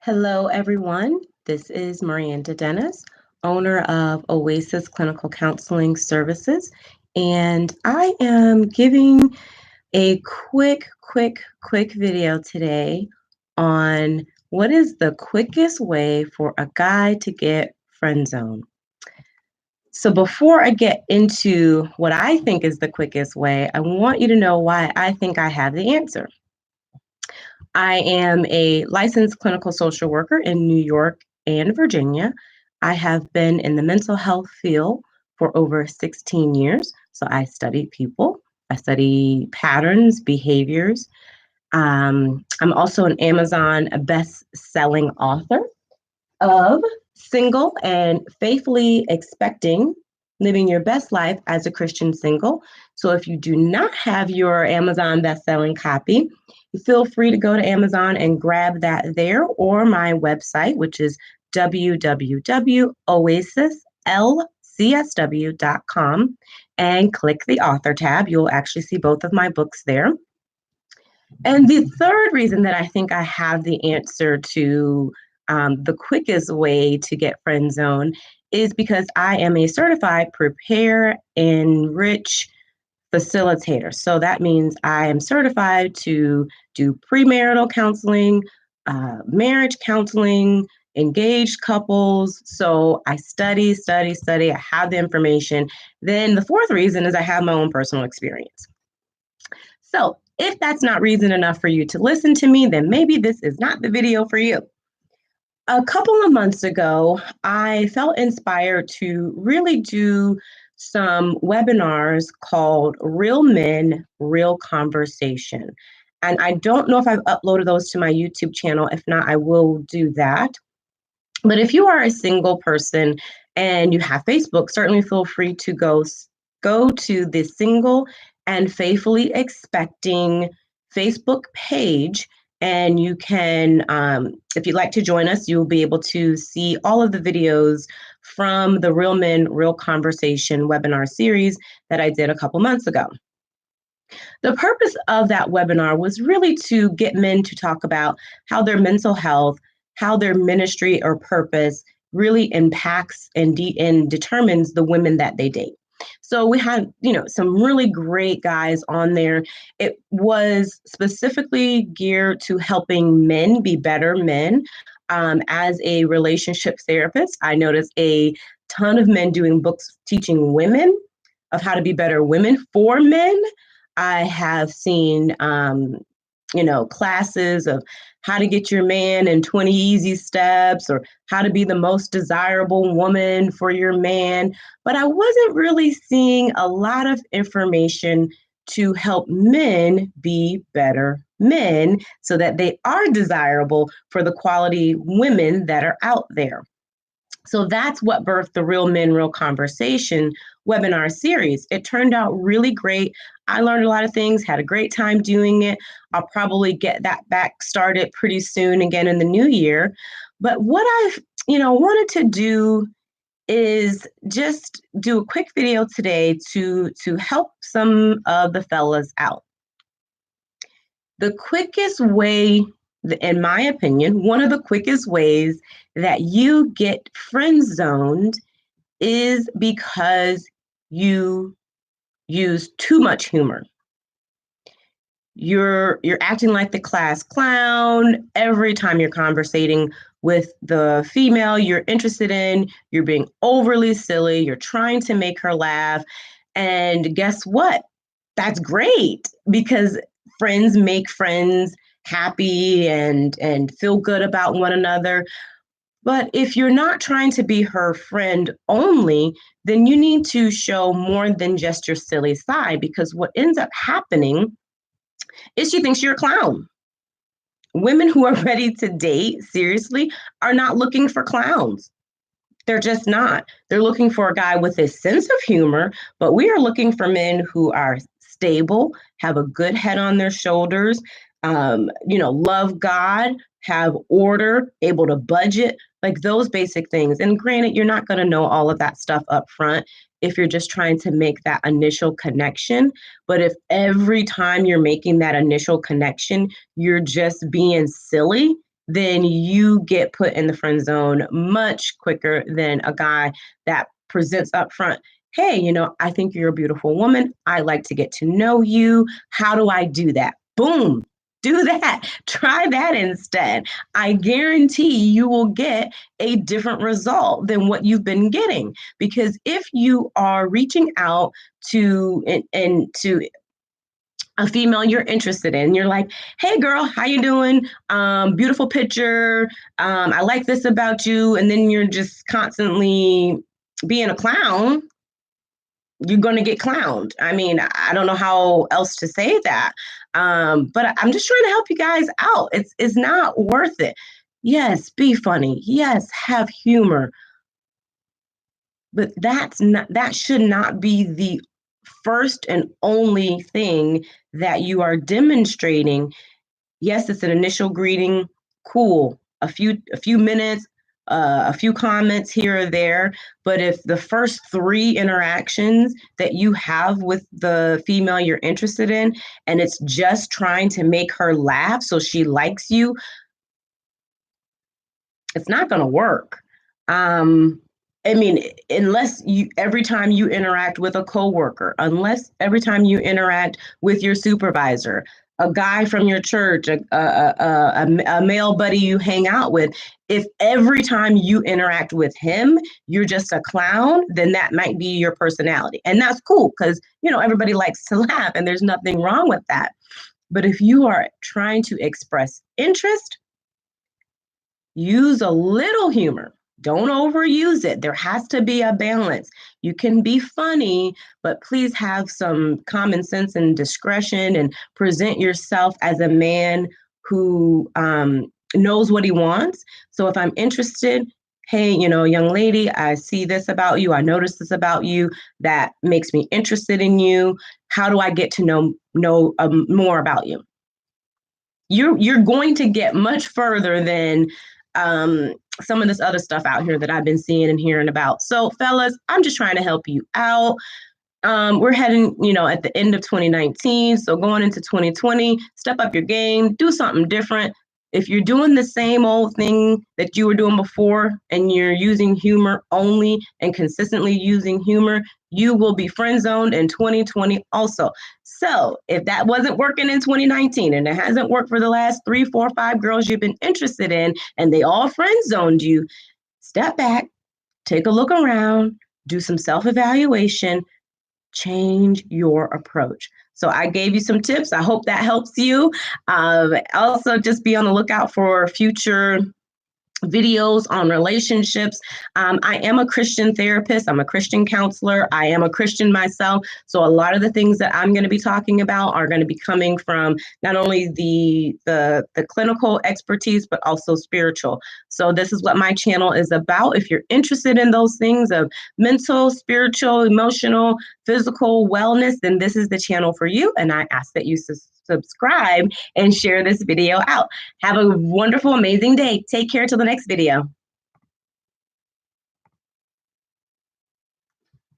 Hello, everyone. This is Miranda Dennis, owner of Oasis Clinical Counseling Services, and I am giving a quick video today on what is the quickest way for a guy to get friend zone. So before I get into what I think is the quickest way, I want you to know why I think I have the answer. I am a licensed clinical social worker in New York and Virginia. I have been in the mental health field for over 16 years. So I study people, I study patterns, behaviors. I'm also an Amazon best-selling author of Single and Faithfully Expecting Living Your Best Life as a Christian Single. So if you do not have your Amazon best-selling copy, feel free to go to Amazon and grab that there, or my website, which is www.oasislcsw.com, and click the author tab. You'll actually see both of my books there. And the third reason that I think I have the answer to the quickest way to get friend zone is because I am a certified prepare, enrich facilitator. So that means I am certified to do premarital counseling, marriage counseling, engaged couples. So I study. I have the information. Then the fourth reason is I have my own personal experience. So if that's not reason enough for you to listen to me, then maybe this is not the video for you. A couple of months ago, I felt inspired to really do some webinars called Real Men, Real Conversation. And I don't know if I've uploaded those to my YouTube channel. If not, I will do that. But if you are a single person and you have Facebook, certainly feel free to go to the Single and Faithfully Expecting Facebook page. And you can, if you'd like to join us, you'll be able to see all of the videos from the Real Men, Real Conversation webinar series that I did a couple months ago. The purpose of that webinar was really to get men to talk about how their mental health, how their ministry or purpose really impacts and determines the women that they date. So we had, some really great guys on there. It was specifically geared to helping men be better men. As a relationship therapist, I noticed a ton of men doing books teaching women of how to be better women for men. I have seen, classes of how to get your man in 20 easy steps or how to be the most desirable woman for your man. But I wasn't really seeing a lot of information to help men be better men so that they are desirable for the quality women that are out there. So that's what birthed the Real Men, Real Conversation webinar series. It turned out really great. I learned a lot of things, had a great time doing it. I'll probably get that back started pretty soon again in the new year. But what I've, wanted to do is just do a quick video today to help some of the fellas out. The quickest way, in my opinion, one of the quickest ways that you get friend zoned is because you use too much humor. You're acting like the class clown every time you're conversating with the female you're interested in. You're being overly silly. You're trying to make her laugh. And guess what? That's great because friends make friends happy and feel good about one another. But if you're not trying to be her friend only, then you need to show more than just your silly side, because what ends up happening is she thinks you're a clown. Women who are ready to date, seriously, are not looking for clowns. They're just not. They're looking for a guy with a sense of humor, but we are looking for men who are stable, have a good head on their shoulders, love God, have order, able to budget, like those basic things. And granted, you're not going to know all of that stuff up front if you're just trying to make that initial connection. But if every time you're making that initial connection, you're just being silly, then you get put in the friend zone much quicker than a guy that presents up front. Hey, I think you're a beautiful woman. I like to get to know you. How do I do that? Boom. Do that. Try that instead. I guarantee you will get a different result than what you've been getting. Because if you are reaching out and to a female you're interested in, you're like, hey girl, how you doing? Beautiful picture. I like this about you. And then you're just constantly being a clown. You're going to get clowned. I mean, I don't know how else to say that. But I'm just trying to help you guys out. It's not worth it. Yes, be funny. Yes, have humor. But that should not be the first and only thing that you are demonstrating. Yes, it's an initial greeting. Cool. A few minutes, a few comments here or there. But if the first three interactions that you have with the female you're interested in, and it's just trying to make her laugh so she likes you, it's not going to work. I mean, unless every time you interact with a coworker, unless every time you interact with your supervisor, a guy from your church, a male buddy you hang out with, if every time you interact with him, you're just a clown, then that might be your personality. And that's cool because, everybody likes to laugh and there's nothing wrong with that. But if you are trying to express interest, use a little humor. Don't overuse it. There has to be a balance. You can be funny, but please have some common sense and discretion and present yourself as a man who knows what he wants. So if I'm interested, hey, young lady, I see this about you. I notice this about you that makes me interested in you. How do I get to know more about you? You're going to get much further than some of this other stuff out here that I've been seeing and hearing about. So, fellas, I'm just trying to help you out. We're heading, at the end of 2019. So going into 2020, step up your game, do something different. If you're doing the same old thing that you were doing before and you're using humor only and consistently using humor, you will be friend zoned in 2020 also. So if that wasn't working in 2019 and it hasn't worked for the last 3, 4, 5 girls you've been interested in and they all friend zoned you, step back, take a look around, do some self-evaluation, change your approach. So I gave you some tips. I hope that helps you. Also, just be on the lookout for future videos on relationships. I am a Christian therapist. I'm a Christian counselor. I am a Christian myself. So a lot of the things that I'm going to be talking about are going to be coming from not only the clinical expertise, but also spiritual. So this is what my channel is about. If you're interested in those things of mental, spiritual, emotional, physical wellness, then this is the channel for you. And I ask that you subscribe and share this video out. Have a wonderful, amazing day. Take care till the next video.